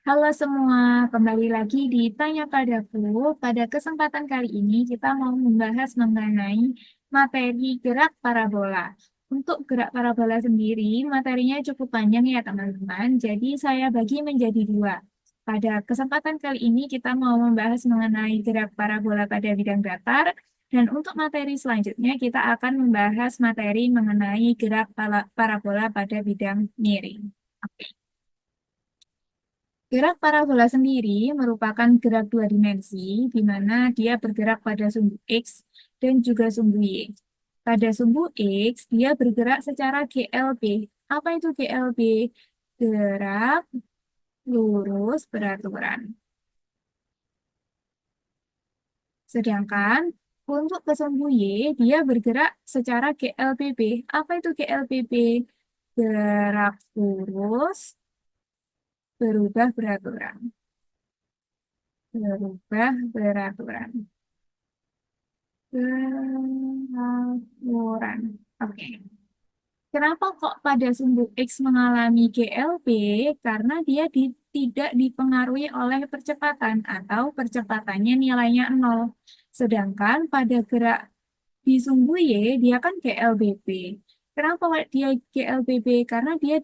Halo semua, kembali lagi di Tanya Padaku. Pada kesempatan kali ini kita mau membahas mengenai materi gerak parabola. Untuk gerak parabola sendiri, materinya cukup panjang ya teman-teman, jadi saya bagi menjadi dua. Pada kesempatan kali ini kita mau membahas mengenai gerak parabola pada bidang datar, dan untuk materi selanjutnya kita akan membahas materi mengenai gerak parabola pada bidang miring. Oke. Gerak parabola sendiri merupakan gerak dua dimensi, di mana dia bergerak pada sumbu X dan juga sumbu Y. Pada sumbu X, dia bergerak secara GLB. Apa itu GLB? Gerak lurus beraturan. Sedangkan untuk ke sumbu Y, dia bergerak secara GLBB. Apa itu GLBB? Gerak lurus berubah beraturan. Berubah beraturan. Laporan. Oke. Kenapa kok pada sumbu X mengalami GLB? Karena dia tidak dipengaruhi oleh percepatan atau percepatannya nilainya nol. Sedangkan pada gerak di sumbu Y, dia kan GLBB. Kenapa dia GLBB? Karena dia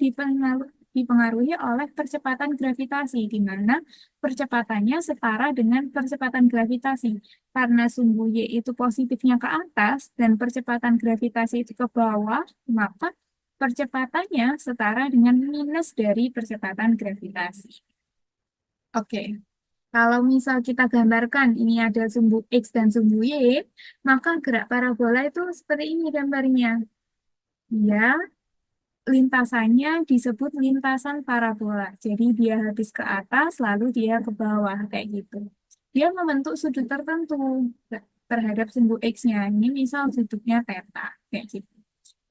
dipengaruhi oleh percepatan gravitasi, di mana percepatannya setara dengan percepatan gravitasi. Karena sumbu Y itu positifnya ke atas dan percepatan gravitasi itu ke bawah, maka percepatannya setara dengan minus dari percepatan gravitasi. Oke. Kalau misal kita gambarkan ini ada sumbu X dan sumbu Y, maka gerak parabola itu seperti ini gambarnya. Ya, lintasannya disebut lintasan parabola. Jadi dia habis ke atas, lalu dia ke bawah, kayak gitu. Dia membentuk sudut tertentu terhadap sumbu X-nya. Ini misal sudutnya theta, kayak gitu.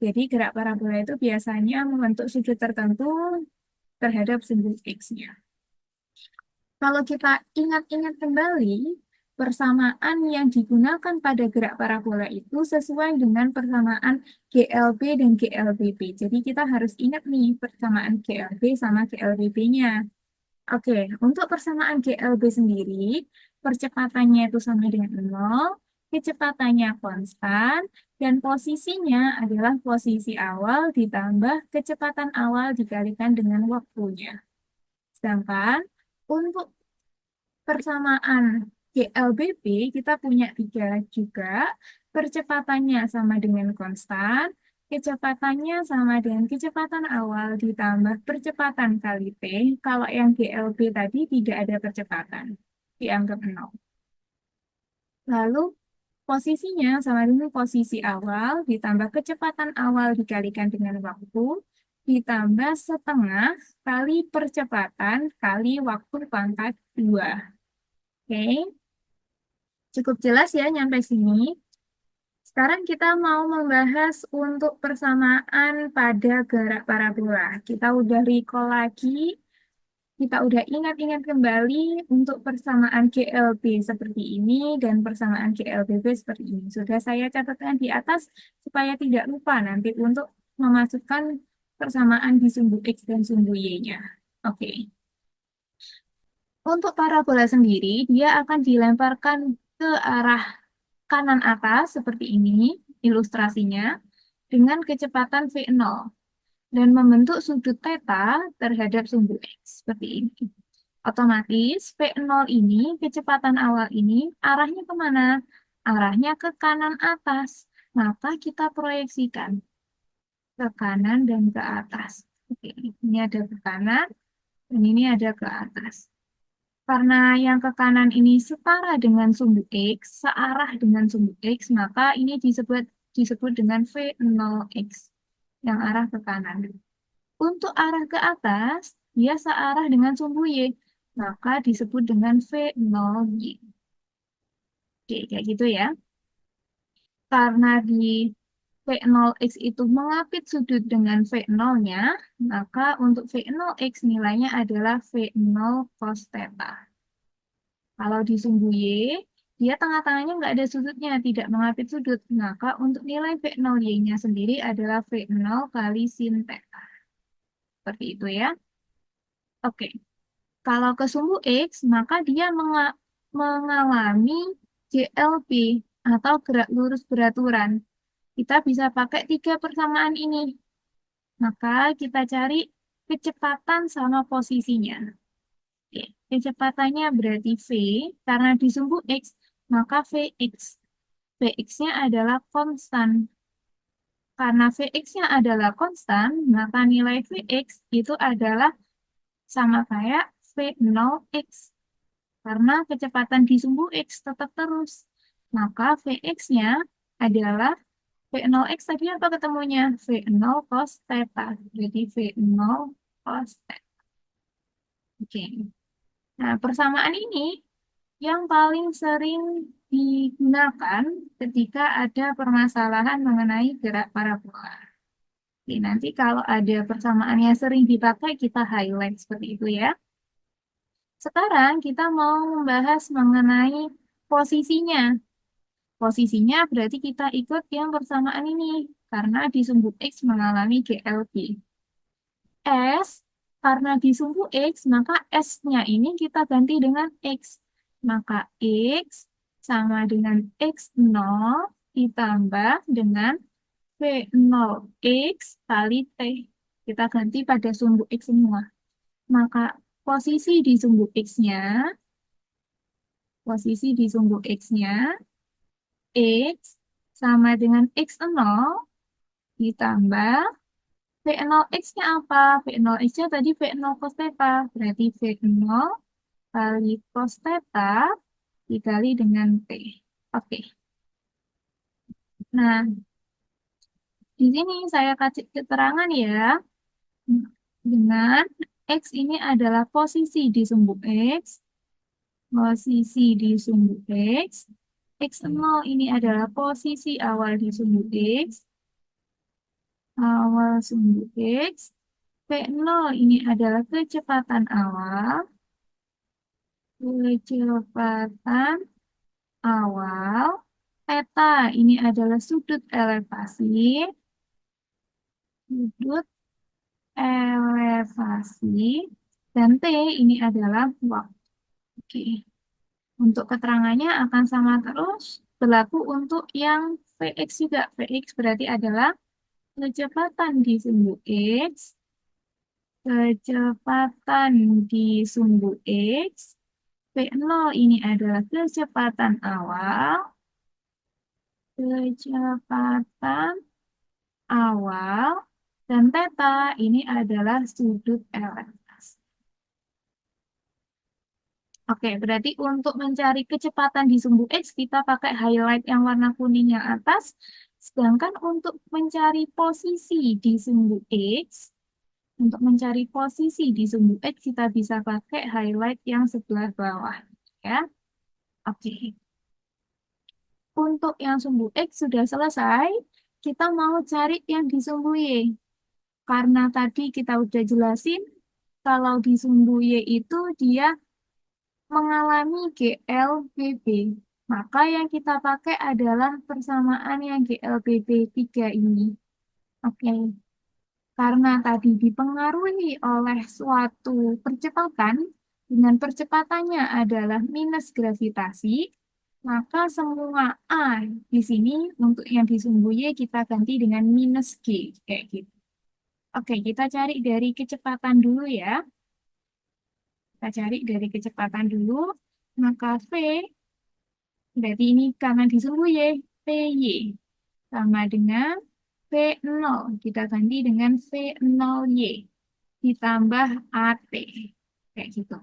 Jadi gerak parabola itu biasanya membentuk sudut tertentu terhadap sumbu X-nya. Kalau kita ingat-ingat kembali, persamaan yang digunakan pada gerak parabola itu sesuai dengan persamaan GLB dan GLBB. Jadi kita harus ingat nih persamaan GLB sama GLBB-nya. Oke, untuk persamaan GLB sendiri, percepatannya itu sama dengan nol, kecepatannya konstan, dan posisinya adalah posisi awal ditambah kecepatan awal dikalikan dengan waktunya. Sedangkan untuk persamaan GLBB kita punya tiga juga. Percepatannya sama dengan konstan, kecepatannya sama dengan kecepatan awal ditambah percepatan kali T. Kalau yang GLB tadi tidak ada percepatan, dianggap nol. Lalu posisinya sama dengan posisi awal ditambah kecepatan awal dikalikan dengan waktu ditambah setengah kali percepatan kali waktu pangkat 2. Oke, cukup jelas ya nyampe sini. Sekarang kita mau membahas untuk persamaan pada gerak parabola. Kita udah recall lagi, kita udah ingat-ingat kembali untuk persamaan GLB seperti ini dan persamaan GLBB seperti ini. Sudah saya catatkan di atas supaya tidak lupa nanti untuk memasukkan persamaan di sumbu X dan sumbu Y-nya. Oke. Untuk parabola sendiri, dia akan dilemparkan ke arah kanan atas seperti ini ilustrasinya dengan kecepatan V0 dan membentuk sudut theta terhadap sumbu X seperti ini. Otomatis V0 ini, kecepatan awal ini arahnya kemana? Arahnya ke kanan atas. Maka kita proyeksikan ke kanan dan ke atas. Oke, ini ada ke kanan dan ini ada ke atas. Karena yang ke kanan ini setara dengan sumbu X, searah dengan sumbu X, maka ini disebut dengan V0X, yang arah ke kanan. Untuk arah ke atas, dia searah dengan sumbu Y, maka disebut dengan V0Y. Oke, kayak gitu ya. Karena di V0X itu mengapit sudut dengan V0-nya, maka untuk V0X nilainya adalah V0 cos theta. Kalau di sumbu Y, dia tengah-tengahnya nggak ada sudutnya, tidak mengapit sudut. Maka untuk nilai V0Y-nya sendiri adalah V0 kali sin theta. Seperti itu ya. Oke. Kalau ke sumbu X, maka dia mengalami GLB atau gerak lurus beraturan. Kita bisa pakai tiga persamaan ini. Maka kita cari kecepatan sama posisinya. Oke, kecepatannya berarti V, karena di sumbu X, maka Vx. Vx-nya adalah konstan. Karena Vx-nya adalah konstan, maka nilai Vx itu adalah sama kayak V0x. Karena kecepatan di sumbu X tetap terus. Maka Vx-nya adalah V0x tadi apa ketemunya? V0 cos theta. Jadi V0 cos theta. Oke. Nah, persamaan ini yang paling sering digunakan ketika ada permasalahan mengenai gerak parabola. Oke, nanti kalau ada persamaan yang sering dipakai, kita highlight seperti itu ya. Sekarang kita mau membahas mengenai posisinya. Posisinya berarti kita ikut yang persamaan ini, karena di sumbu X mengalami GLB. S, karena di sumbu X, maka S-nya ini kita ganti dengan X. Maka X sama dengan X0 ditambah dengan V0X kali T. Kita ganti pada sumbu X semua. Maka posisi di sumbu X-nya, posisi di sumbu X-nya, X sama dengan X0 ditambah V0X-nya apa? V0X-nya tadi V0 cos theta. Berarti V0 kali cos theta dikali dengan T. Oke. Nah, di sini saya kasih keterangan ya. Dengan X ini adalah posisi di sumbu X. Posisi di sumbu X. X0 ini adalah posisi awal di sumbu X. Awal sumbu X. V0 ini adalah kecepatan awal. Kecepatan awal. Theta ini adalah sudut elevasi. Sudut elevasi. Dan T ini adalah waktu. Oke. Untuk keterangannya akan sama terus. Berlaku untuk yang Vx juga. Vx berarti adalah kecepatan di sumbu X. Kecepatan di sumbu X. V0 ini adalah kecepatan awal. Kecepatan awal. Dan theta ini adalah sudut elevasi. Oke, berarti untuk mencari kecepatan di sumbu X, kita pakai highlight yang warna kuning yang atas. Sedangkan untuk mencari posisi di sumbu X, untuk mencari posisi di sumbu X, kita bisa pakai highlight yang sebelah bawah. Ya, oke. Untuk yang sumbu X sudah selesai, kita mau cari yang di sumbu Y. Karena tadi kita udah jelasin, kalau di sumbu Y itu dia mengalami GLBB. Maka yang kita pakai adalah persamaan yang GLBB 3 ini. Oke. Karena tadi dipengaruhi oleh suatu percepatan, dengan percepatannya adalah minus gravitasi, maka semua A di sini untuk yang di sumbu Y kita ganti dengan minus G. Kayak gitu. Oke, kita cari dari kecepatan dulu ya. Kita cari dari kecepatan dulu. Maka V, berarti ini karena disuruh Y, PY. Sama dengan V0. Kita ganti dengan V0Y. Ditambah AT. Kayak gitu.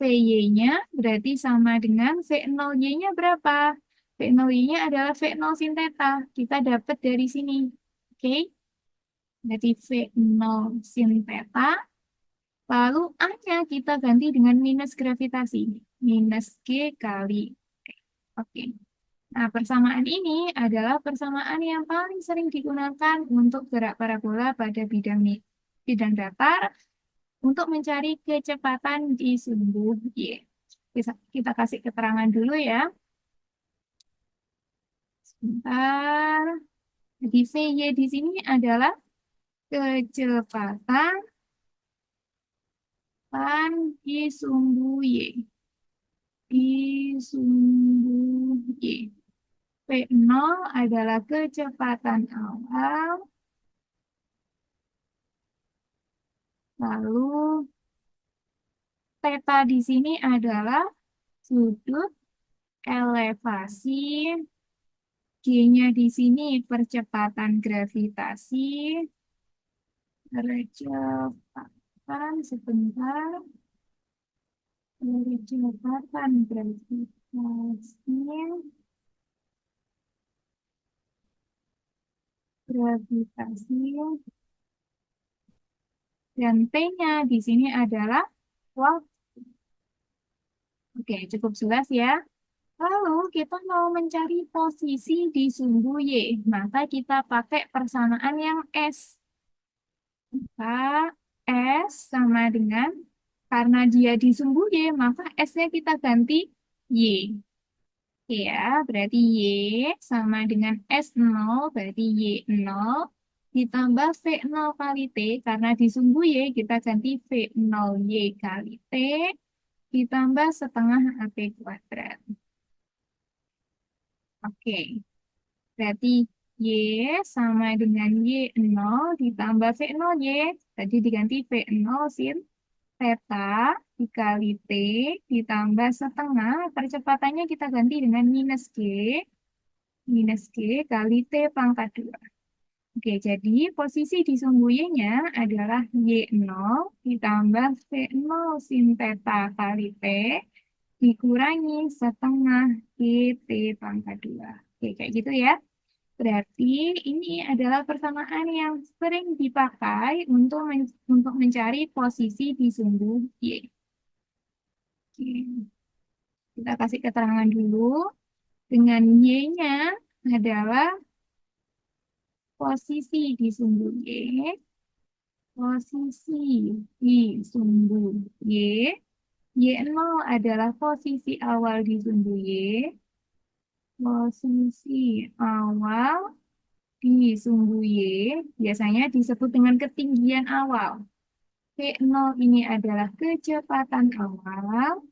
VY-nya berarti sama dengan V0Y-nya berapa? V0Y-nya adalah V0 sin theta. Kita dapat dari sini. Oke? Berarti V0 sin theta. Lalu A-nya kita ganti dengan minus gravitasi. Minus G kali T. Oke. Nah, persamaan ini adalah persamaan yang paling sering digunakan untuk gerak parabola pada bidang datar untuk mencari kecepatan di sumbu Y. Kita kasih keterangan dulu ya. Sebentar. Jadi VY di sini adalah kecepatan Kecepatan di sumbu Y. Di sumbu Y. V0 adalah kecepatan awal, lalu theta di sini adalah sudut elevasi, G-nya di sini percepatan gravitasi, percepatan sebentar, percepatan gravitasi, dan T-nya di sini adalah waktu. Oke, cukup jelas ya. Lalu kita mau mencari posisi di sumbu Y, maka kita pakai persamaan yang S. Maka S sama dengan, karena dia di sumbu Y, maka S-nya kita ganti Y. Oke ya, berarti Y sama dengan S0, berarti Y0, ditambah V0 kali T, karena di sumbu Y kita ganti V0Y kali T, ditambah setengah AP kuadrat. Oke, berarti Y sama dengan Y0 ditambah V0Y, tadi diganti V0 sin theta dikali T ditambah setengah, percepatannya kita ganti dengan minus G kali T pangkat 2. Oke, jadi posisi di sumbu Y-nya adalah Y0 ditambah V0 sin theta kali T dikurangi setengah GT pangkat 2. Oke, kayak gitu ya. Berarti ini adalah persamaan yang sering dipakai untuk mencari posisi di sumbu Y. Oke. Kita kasih keterangan dulu. Dengan Y-nya adalah posisi di sumbu Y. Posisi di sumbu Y. Y0 adalah posisi awal di sumbu Y. Posisi awal di sumbu Y biasanya disebut dengan ketinggian awal. V0 ini adalah kecepatan awal.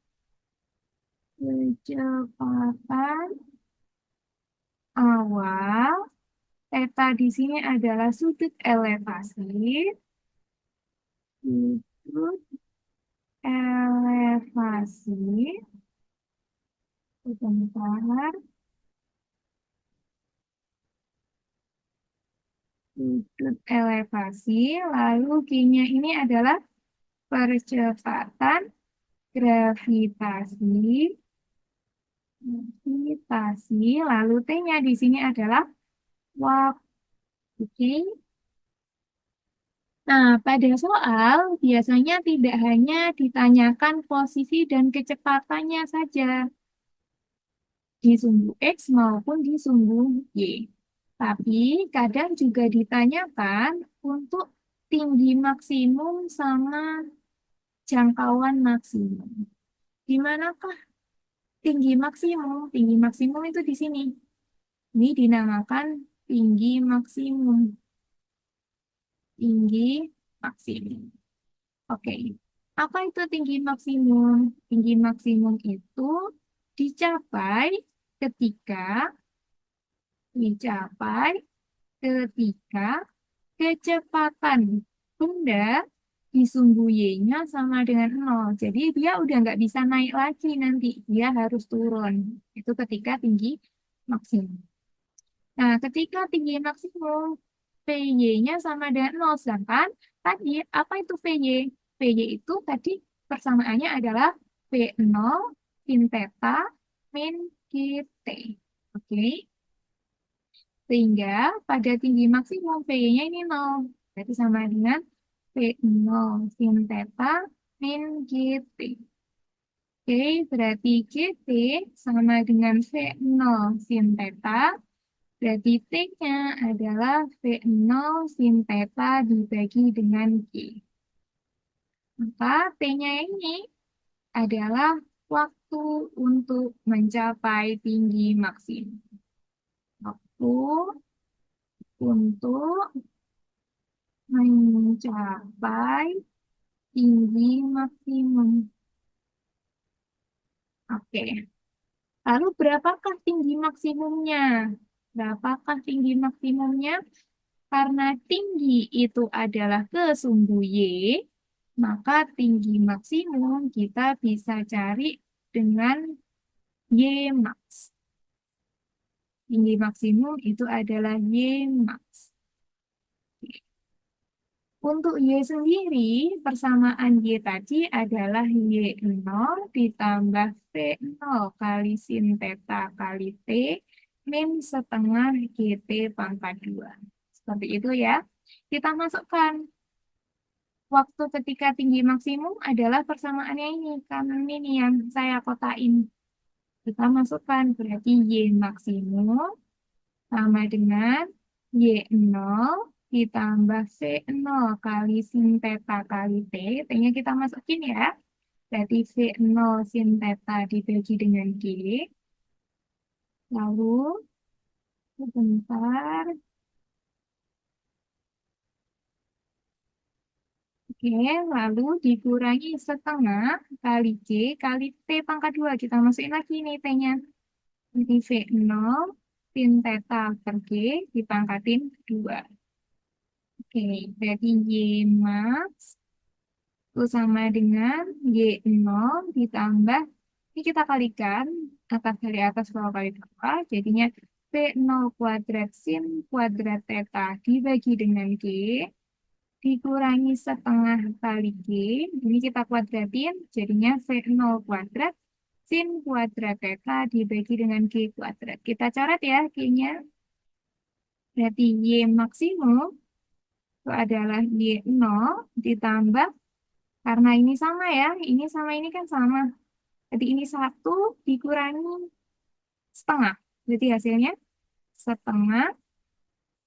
Kecepatan awal. Theta di sini adalah sudut elevasi. Sudut elevasi. Sebentar. Sudut elevasi. Lalu G-nya ini adalah percepatan gravitasi. Gravitasi. Lalu T-nya di sini adalah waktu. Oke. Nah, pada soal biasanya tidak hanya ditanyakan posisi dan kecepatannya saja di sumbu X maupun di sumbu Y. Tapi kadang juga ditanyakan untuk tinggi maksimum sama jangkauan maksimum. Di manakah tinggi maksimum? Tinggi maksimum itu di sini. Ini dinamakan tinggi maksimum. Tinggi maksimum. Oke, apa itu tinggi maksimum? Tinggi maksimum itu dicapai ketika dicapai ketika kecepatan benda di sumbu Y-nya sama dengan 0. Jadi dia udah nggak bisa naik lagi nanti, dia harus turun. Itu ketika tinggi maksimum. Nah, ketika tinggi maksimum, PY-nya sama dengan 0. Sedangkan tadi, apa itu PY? PY itu tadi persamaannya adalah V0 sin theta min GT. Oke, sehingga pada tinggi maksimum PY-nya ini 0. Berarti sama dengan V0 sin theta min GT. Oke, berarti GT sama dengan V0 sin theta. Berarti T-nya adalah V0 sin theta dibagi dengan G. Maka T-nya ini adalah waktu untuk mencapai tinggi maksimum. Waktu untuk mencapai tinggi maksimum. Oke. Lalu berapakah tinggi maksimumnya? Berapakah tinggi maksimumnya? Karena tinggi itu adalah ke sumbu Y, maka tinggi maksimum kita bisa cari dengan Y max. Tinggi maksimum itu adalah Y max. Untuk Y sendiri, persamaan Y tadi adalah Y0 ditambah V0 kali sin theta kali T min setengah GT pangkat 2. Seperti itu ya. Kita masukkan waktu ketika tinggi maksimum adalah persamaannya ini. Karena ini yang saya kotain. Kita masukkan berarti Y maksimum sama dengan Y0 ditambah V0 kali sin theta kali T. T-nya kita masukin ya. Berarti V0 sin theta dibagi dengan G. Lalu, sebentar. Oke, lalu dikurangi setengah kali G kali T pangkat 2. Kita masukin lagi nih T-nya. Jadi V0 sin theta per G dipangkatin 2. Oke, berarti Y max itu sama dengan Y0 ditambah, ini kita kalikan, atas kali atas, bawah kali bawah, jadinya V0 kuadrat sin kuadrat theta dibagi dengan G, dikurangi setengah kali G, ini kita kuadratin, jadinya V0 kuadrat sin kuadrat theta dibagi dengan G kuadrat. Kita coret ya G-nya, berarti Y maksimum itu adalah Y0 ditambah, karena ini sama ya, ini sama ini kan sama. Jadi ini 1 dikurangi setengah. Jadi hasilnya setengah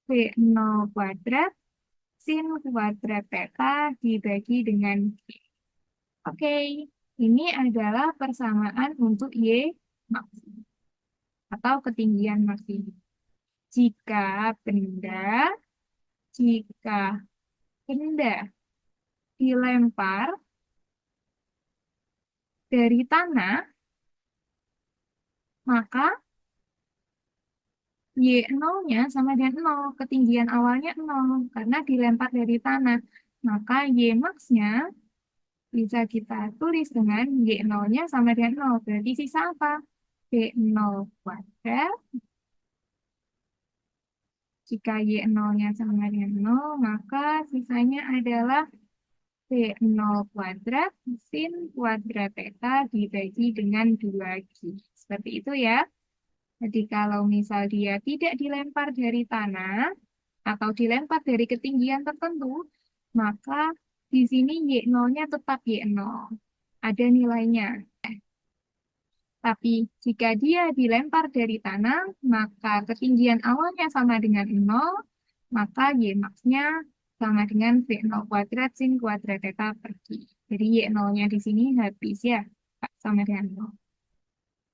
V0 kuadrat sin kuadrat theta dibagi dengan G. Oke, ini adalah persamaan untuk Y maksimum atau ketinggian maksimum. Jika benda, jika benda dilempar dari tanah, maka Y0-nya sama dengan 0, ketinggian awalnya 0, karena dilempar dari tanah. Maka Y max-nya bisa kita tulis dengan Y0-nya sama dengan 0. Berarti sisa apa? V0 kuadrat. Jika Y0-nya sama dengan 0, maka sisanya adalah V0 kuadrat sin kuadrat theta dibagi dengan 2G. Seperti itu ya. Jadi kalau misal dia tidak dilempar dari tanah atau dilempar dari ketinggian tertentu, maka di sini Y0-nya tetap Y0. Ada nilainya. Tapi jika dia dilempar dari tanah, maka ketinggian awalnya sama dengan 0, maka Y max-nya sama dengan V0 kuadrat sin kuadrat theta per G. Jadi Y0-nya di sini habis ya, sama dengan 0.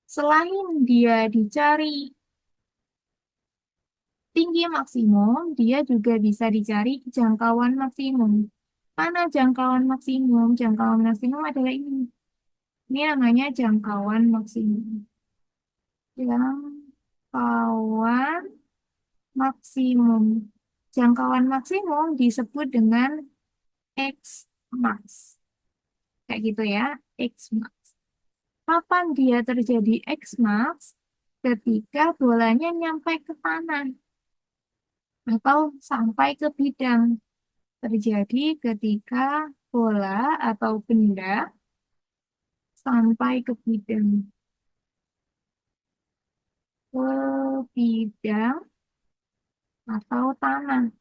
Selain dia dicari tinggi maksimum, dia juga bisa dicari jangkauan maksimum. Mana jangkauan maksimum? Jangkauan maksimum adalah ini. Ini namanya jangkauan maksimum. Jangkauan maksimum. Jangkauan maksimum disebut dengan X max. Kayak gitu ya, X max. Kapan dia terjadi X max? Ketika bolanya nyampe ke tanah atau sampai ke bidang. Terjadi ketika bola atau benda sampai ke bidang atau tanah.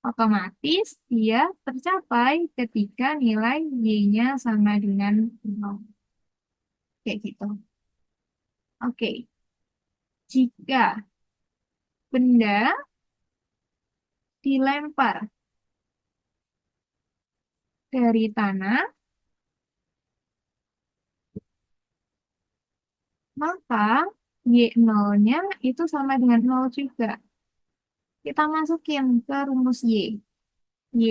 Otomatis dia tercapai ketika nilai Y-nya sama dengan 0. Kayak gitu. Oke. Jika benda dilempar dari tanah, maka Y0-nya itu sama dengan 0 juga. Kita masukin ke rumus Y. Y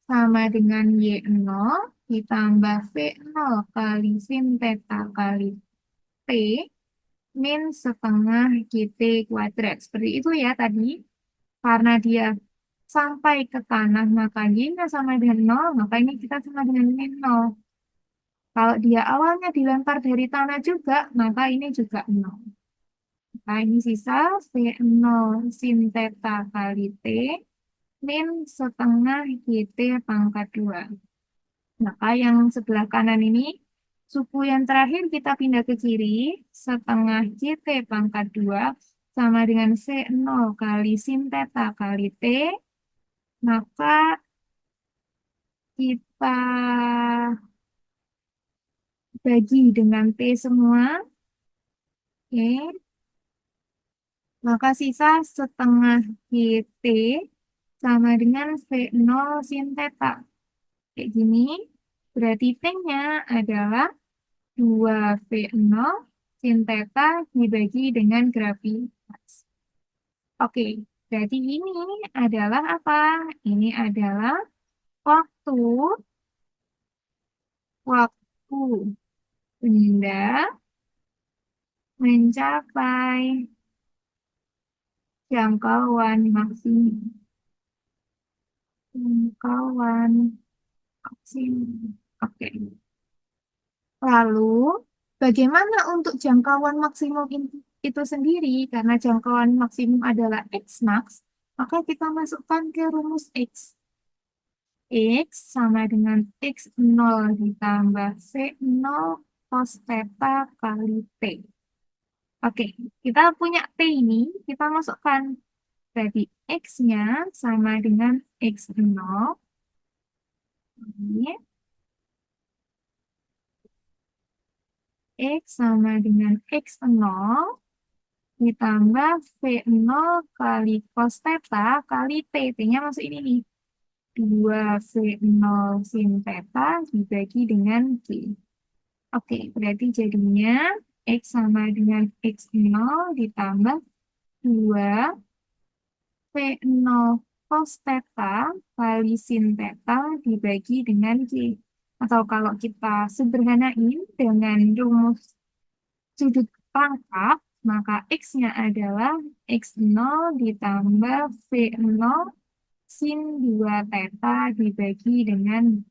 sama dengan Y0 ditambah V0 kali sin theta kali T min setengah GT kuadrat. Seperti itu ya tadi. Karena dia sampai ke tanah, maka Y-nya sama dengan 0, maka ini kita sama dengan min 0. Kalau dia awalnya dilempar dari tanah juga, maka ini juga 0. Nah, ini sisa V0 sin theta kali T min setengah GT pangkat 2. Maka yang sebelah kanan ini, suku yang terakhir kita pindah ke kiri, setengah GT pangkat 2 sama dengan C0 kali sin theta kali T, maka kita bagi dengan T semua, oke. Maka sisa setengah GT sama dengan V0 sin theta. Kayak gini, berarti T-nya adalah 2V0 sin theta dibagi dengan gravitas. Oke, berarti ini adalah apa? Ini adalah waktu waktu benda mencapai jangkauan maksimum. Jangkauan maksimum. Oke. Lalu, bagaimana untuk jangkauan maksimum itu sendiri? Karena jangkauan maksimum adalah X max, maka kita masukkan ke rumus X. X sama dengan X0 ditambah C0 cos theta kali T. Oke, kita punya T ini, kita masukkan. Berarti X-nya sama dengan X0. Ini X sama dengan X0 ditambah V0 kali cos theta kali T. T-nya masuk ini nih. 2V0 sin theta dibagi dengan G. Oke, berarti jadinya X sama dengan X0 ditambah 2V0 cos theta kali sin theta dibagi dengan G. Atau kalau kita sederhanain dengan rumus sudut pangkat, maka X-nya adalah X0 ditambah V0 sin 2 theta dibagi dengan.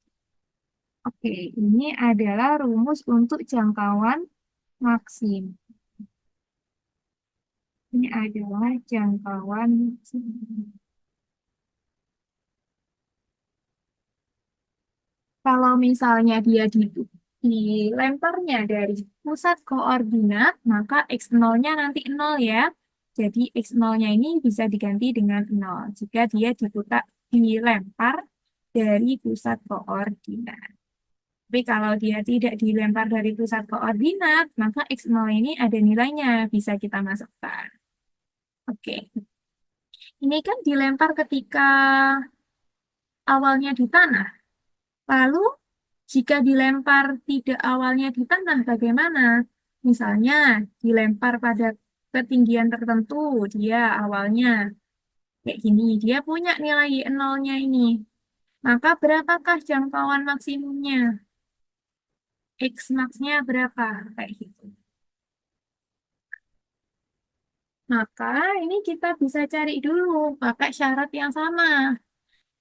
Oke, ini adalah rumus untuk jangkauan maksimum. Ini adalah jangkauan maksimum. Kalau misalnya dia dilemparnya dari pusat koordinat, maka X0-nya nanti 0 ya. Jadi X0-nya ini bisa diganti dengan 0 jika dia dilempar dari pusat koordinat. Tapi kalau dia tidak dilempar dari pusat koordinat, maka X0 ini ada nilainya, bisa kita masukkan. Oke, ini kan dilempar ketika awalnya di tanah. Lalu, jika dilempar tidak awalnya di tanah, bagaimana? Misalnya, dilempar pada ketinggian tertentu, dia awalnya kayak gini. Dia punya nilai Y0-nya ini. Maka berapakah jangkauan maksimumnya? X max-nya berapa? Kayak gitu. Maka ini kita bisa cari dulu pakai syarat yang sama.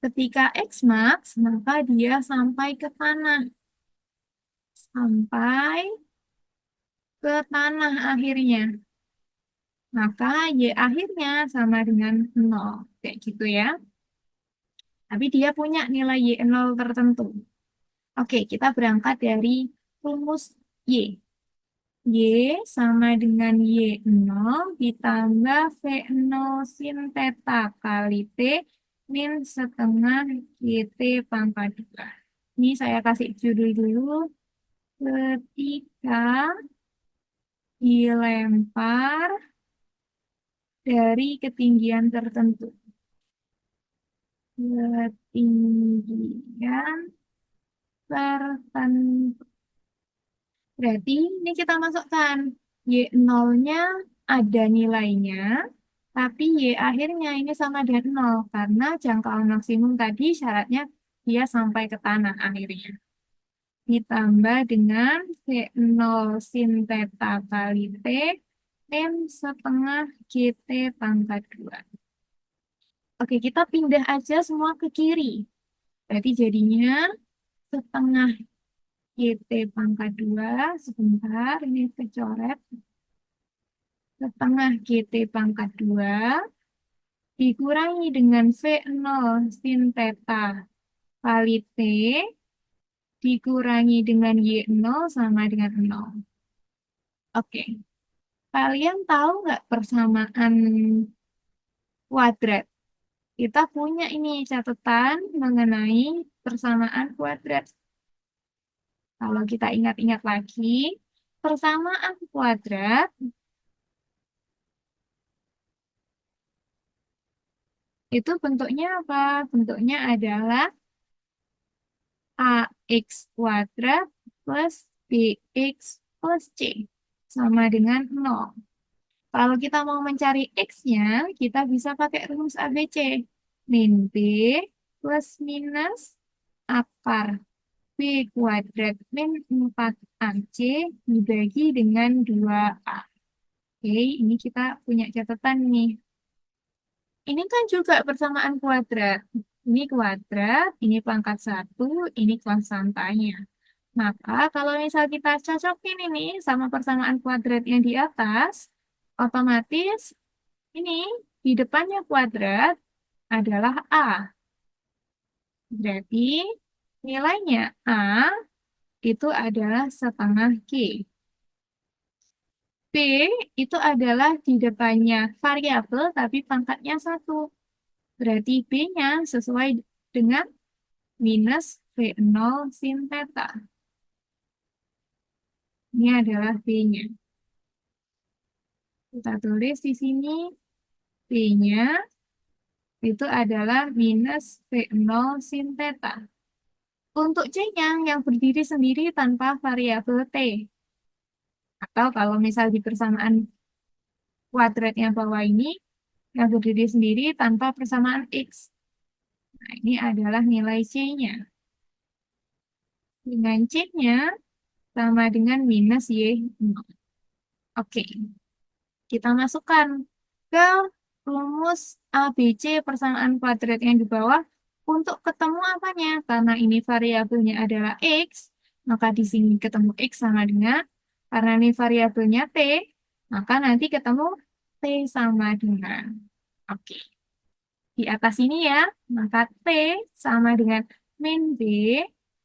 Ketika X max, maka dia sampai ke tanah. Sampai ke tanah akhirnya. Maka Y akhirnya sama dengan 0. Kayak gitu ya. Tapi dia punya nilai Y0 tertentu. Oke, kita berangkat dari rumus Y. Y sama dengan Y0 ditambah V0 sin theta kali T min setengah GT pangkat 2. Ini saya kasih judul dulu. Ketika dilempar dari ketinggian tertentu. Ketinggian tertentu. Berarti ini kita masukkan Y0-nya ada nilainya, tapi Y akhirnya ini sama dengan 0, karena jangkauan maksimum tadi syaratnya dia sampai ke tanah akhirnya. Ditambah dengan V0 sin theta kali T, min setengah GT pangkat 2. Oke, kita pindah aja semua ke kiri. Berarti jadinya setengah GT pangkat 2, sebentar, ini kecoret. Setengah GT pangkat 2 dikurangi dengan V0 sin theta kali T dikurangi dengan Y0 sama dengan 0. Oke, kalian tahu nggak persamaan kuadrat? Kita punya ini catatan mengenai persamaan kuadrat. Kalau kita ingat-ingat lagi, persamaan kuadrat itu bentuknya apa? Bentuknya adalah AX kuadrat plus BX plus C sama dengan 0. Kalau kita mau mencari X-nya, kita bisa pakai rumus ABC. Min B plus minus akar B kuadrat min 4AC dibagi dengan 2A. Oke, ini kita punya catatan nih. Ini kan juga persamaan kuadrat. Ini kuadrat, ini pangkat 1, ini konstantanya. Maka kalau misal kita cocokin ini sama persamaan kuadrat yang di atas, otomatis ini di depannya kuadrat adalah A. Berarti nilainya A itu adalah setengah G. P itu adalah di depannya variabel tapi pangkatnya 1. Berarti B-nya sesuai dengan minus V0 sin theta. Ini adalah B-nya. Kita tulis di sini B-nya itu adalah minus V0 sin theta. Untuk C-nya yang berdiri sendiri tanpa variabel T. Atau kalau misal di persamaan kuadrat yang bawah ini, yang berdiri sendiri tanpa persamaan X. Nah, ini adalah nilai C-nya. Dengan C-nya sama dengan minus Y0. Oke, kita masukkan ke rumus ABC persamaan kuadrat yang di bawah untuk ketemu apanya. Karena ini variabelnya adalah X, maka di sini ketemu X sama dengan, karena ini variabelnya T, maka nanti ketemu T sama dengan. Oke, di atas ini ya, maka T sama dengan min B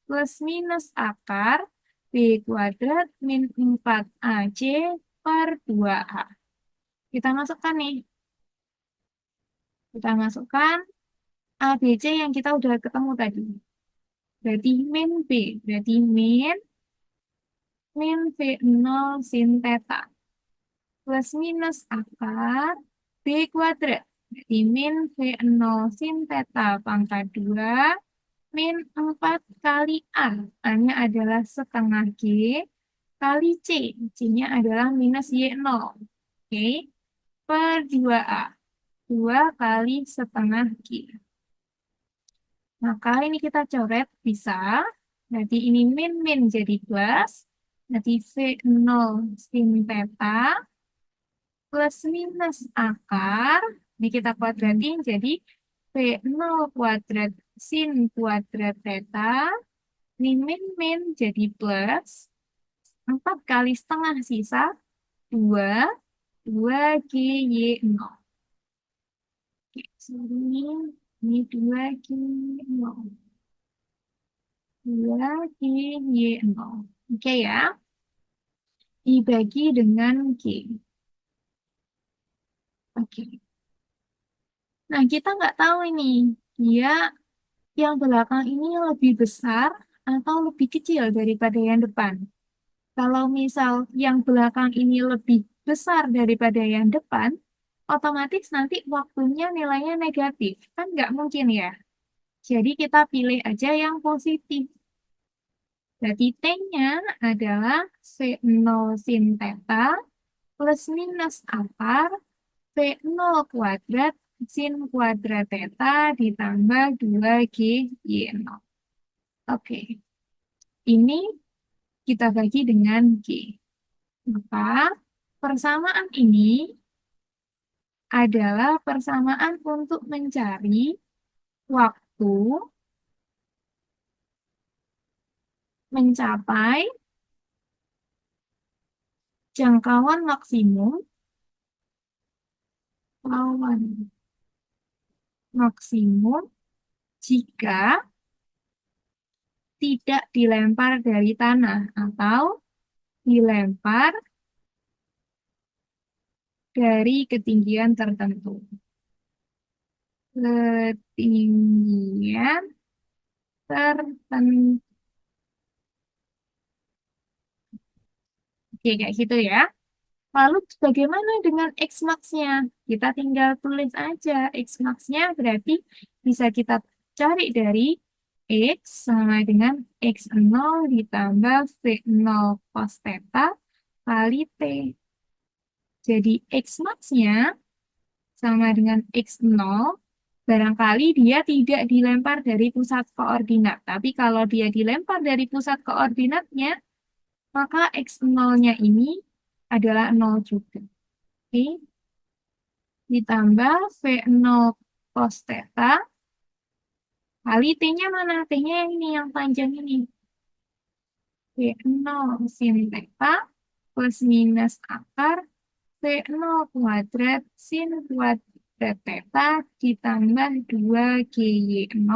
plus minus akar B kuadrat min 4AC per 2A. Kita masukkan nih. Kita masukkan ABC yang kita udah ketemu tadi. Berarti min B. Berarti min V0 sin theta. Plus minus akar B kuadrat. Berarti min V0 sin theta pangkat 2 min 4 kali A. A-nya adalah setengah G kali C. C-nya adalah minus Y0. Oke. Per 2A. 2 kali setengah G. Maka ini kita coret bisa. Nanti ini min jadi plus. Nanti V0 sin theta plus minus akar. Ini kita kuadratin jadi V0 kuadrat sin kuadrat theta. Ini min jadi plus. 4 kali setengah sisa 2. 2 GY0. Oke, ini 2 GY0. 2GY0. Oke ya. Dibagi dengan G. Oke. Nah, kita nggak tahu ini. Dia yang belakang ini lebih besar atau lebih kecil daripada yang depan. Kalau misal yang belakang ini lebih besar daripada yang depan, otomatis nanti waktunya nilainya negatif. Kan nggak mungkin ya. Jadi kita pilih aja yang positif. Berarti T-nya adalah V0 sin theta plus minus akar V0 kuadrat sin kuadrat theta ditambah 2G Y0. Oke, ini kita bagi dengan G. Maka persamaan ini adalah persamaan untuk mencari waktu mencapai jangkauan maksimum lawan maksimum jika tidak dilempar dari tanah atau dilempar dari ketinggian tertentu. Ketinggian tertentu. Oke, kayak gitu ya. Lalu bagaimana dengan X max-nya? Kita tinggal tulis aja. X max-nya berarti bisa kita cari dari X sama dengan X0 ditambah V0 cos theta kali T. Jadi X max-nya sama dengan X0. Barangkali dia tidak dilempar dari pusat koordinat. Tapi kalau dia dilempar dari pusat koordinatnya, maka X0-nya ini adalah 0 juga. Oke, ditambah V0 cos theta kali T-nya mana? T-nya yang ini, yang panjang ini. V0 sin theta plus minus akar V0 kuadrat sin kuadrat theta ditambah 2GY0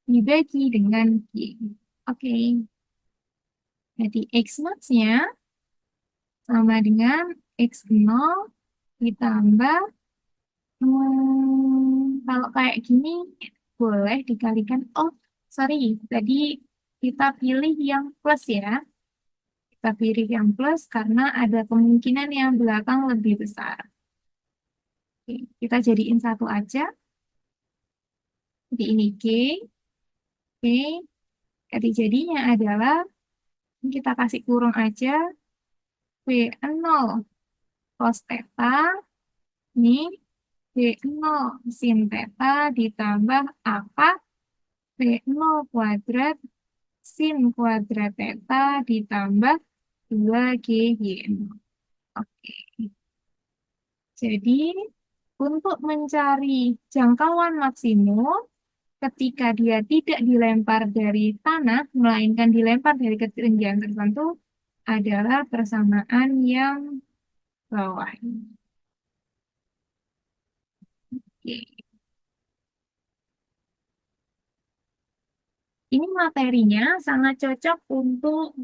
dibagi dengan G. Oke, jadi X max-nya sama dengan X0 ditambah, kalau kayak gini boleh dikalikan. Oh, sorry, tadi kita pilih yang plus ya. Kita pilih yang plus karena ada kemungkinan yang belakang lebih besar. Oke, kita jadiin satu aja. Jadi ini G. Oke, jadi jadinya adalah kita kasih kurung aja V0 cos theta ini V0 sin theta ditambah akar V0 kuadrat sin kuadrat theta ditambah 2GY0. Oke, jadi untuk mencari jangkauan maksimum ketika dia tidak dilempar dari tanah, melainkan dilempar dari ketinggian tertentu, adalah persamaan yang bawah. Oke. Ini materinya sangat cocok untuk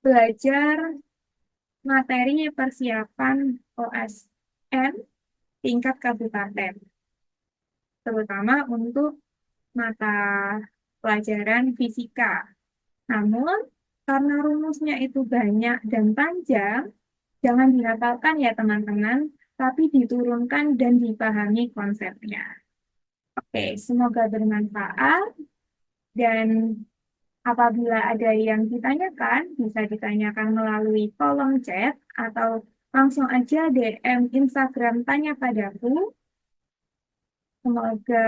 belajar materi persiapan OSN tingkat kabupaten, terutama untuk mata pelajaran fisika. Namun, karena rumusnya itu banyak dan panjang, jangan dihafalkan ya teman-teman, tapi diturunkan dan dipahami konsepnya. Oke, semoga bermanfaat dan apabila ada yang ditanyakan, bisa ditanyakan melalui kolom chat atau langsung aja DM Instagram tanya padaku. Semoga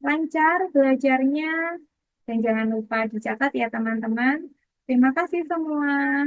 lancar belajarnya dan jangan lupa dicatat ya teman-teman. Terima kasih semua.